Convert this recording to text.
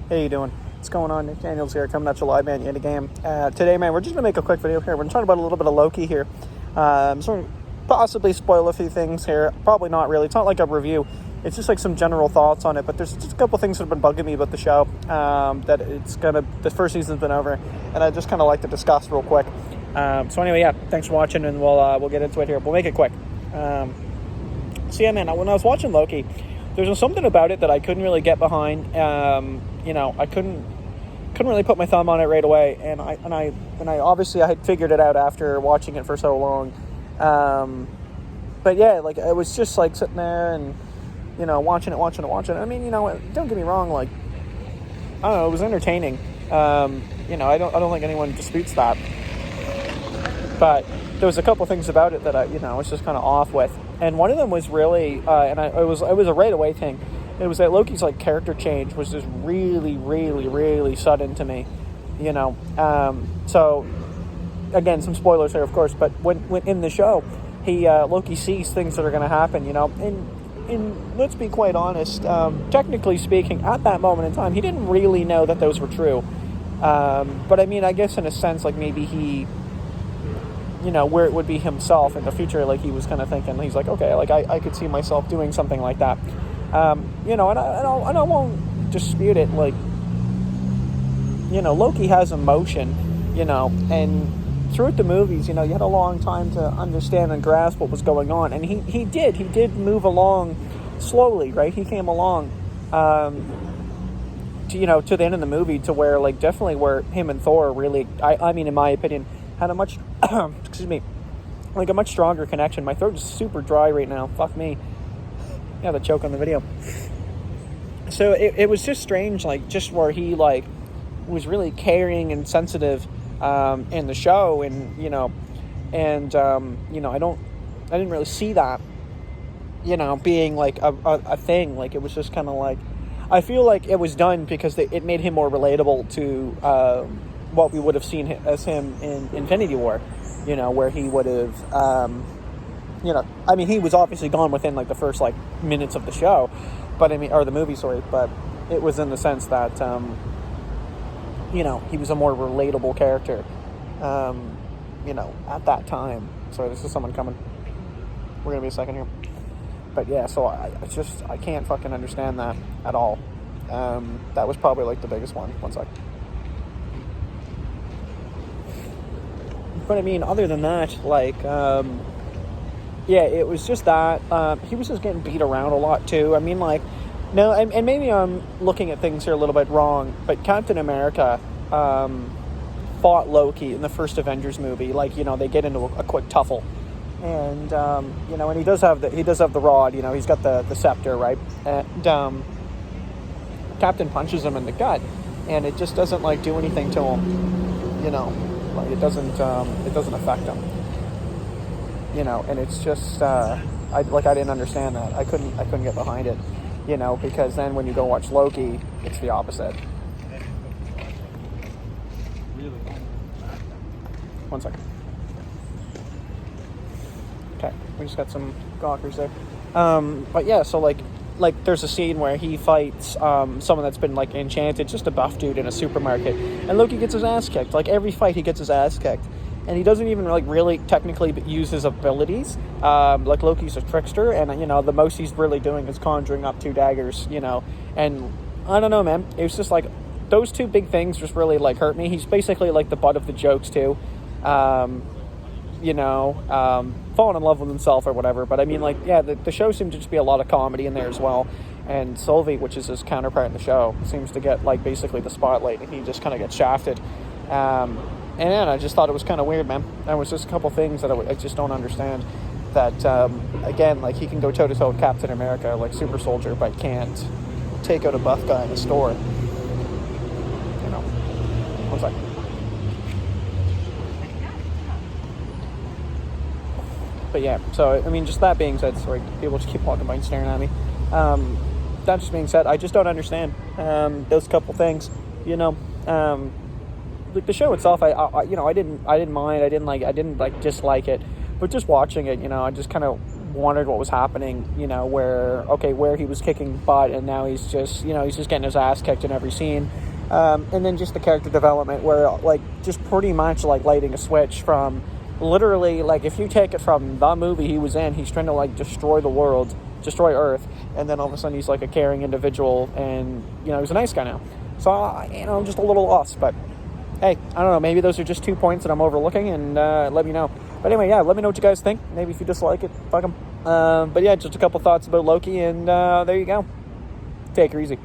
Hey, you doing? What's going on? Nick Daniels here, coming at you live, man. You in the game. Today, man, we're just going to make a quick video here. We're going to talk about a little bit of Loki here. So possibly spoil a few things here. Probably not really. It's not like a review. It's just like some general thoughts on it. But there's just a couple things that have been bugging me about the show. The first season's been over, and I just kind of like to discuss real quick. So anyway, yeah, thanks for watching, and we'll get into it here. We'll make it quick. So yeah, man, when I was watching Loki, there's something about it that I couldn't really get behind. I couldn't really put my thumb on it right away, and I obviously I had figured it out after watching it for so long. But yeah, like it was just like sitting there and watching it. I mean, don't get me wrong, like I don't know, it was entertaining. I don't think anyone disputes that. But there was a couple things about it that I was just kind of off with, and one of them was really, it was a right away thing. It was that Loki's like character change was just really, really, really sudden to me, So again, some spoilers here, of course. But when in the show, Loki sees things that are going to happen, and let's be quite honest. Technically speaking, at that moment in time, he didn't really know that those were true. But I mean, I guess in a sense, like maybe he, where it would be himself in the future, like he was kind of thinking, he's like, okay, like I could see myself doing something like that. And I won't dispute it. Like, Loki has emotion, and throughout the movies, you had a long time to understand and grasp what was going on. And he did move along slowly, right? He came along, to the end of the movie to where, like, definitely where him and Thor really, I mean, in my opinion, had a much, excuse me, like a much stronger connection. My throat is super dry right now. Fuck me. Yeah, the choke on the video. So it was just strange, like just where he like was really caring and sensitive in the show, and I didn't really see that being like a thing. Like it was just kind of like, I feel like it was done because it made him more relatable to what we would have seen as him in Infinity War, where he would have I mean, he was obviously gone within like the first like minutes of the show, but I mean, or the movie, sorry, but it was in the sense that he was a more relatable character at that time. Sorry, this is someone coming. We're gonna be a second here. But yeah, so I can't fucking understand that at all. That was probably like the biggest one. One sec. But I mean, other than that, like yeah, it was just that. He was just getting beat around a lot, too. I mean, like, no, and maybe I'm looking at things here a little bit wrong, but Captain America fought Loki in the first Avengers movie. Like, they get into a quick tuffle. And, and he does have the rod, he's got the scepter, right? And Captain punches him in the gut, and it just doesn't, like, do anything to him. Like, it doesn't affect him. And it's just, I didn't understand that. I couldn't get behind it, because then when you go watch Loki, it's the opposite. One second. Okay, we just got some gawkers there. But yeah, so like there's a scene where he fights someone that's been like enchanted, just a buff dude in a supermarket, and Loki gets his ass kicked. Like every fight, he gets his ass kicked. And he doesn't even like really technically use his abilities. Like Loki's a trickster, and the most he's really doing is conjuring up two daggers. And I don't know, man. It was just like those two big things just really like hurt me. He's basically like the butt of the jokes too. Falling in love with himself or whatever. But I mean, like, yeah, the show seemed to just be a lot of comedy in there as well. And Sylvie, which is his counterpart in the show, seems to get like basically the spotlight, and he just kind of gets shafted. And I just thought it was kind of weird, man. There was just a couple things that I just don't understand. That, again, like, he can go toe-to-toe with Captain America, like super soldier, but can't take out a buff guy in a store. One second. But yeah, so, I mean, just that being said, sorry, people just keep walking by and staring at me. That just being said, I just don't understand those couple things, like the show itself, I didn't mind. I didn't dislike it, but just watching it, I just kind of wondered what was happening, where he was kicking butt, and now he's just getting his ass kicked in every scene. And then just the character development where, like, just pretty much like lighting a switch from literally, like, if you take it from the movie he was in, he's trying to, like, destroy the world, destroy Earth, and then all of a sudden he's like a caring individual, and he's a nice guy now. So I'm just a little lost, but hey, I don't know, maybe those are just 2 points that I'm overlooking, and let me know. But anyway, yeah, let me know what you guys think. Maybe if you dislike it, fuck them. But yeah, just a couple thoughts about Loki, and there you go. Take her easy.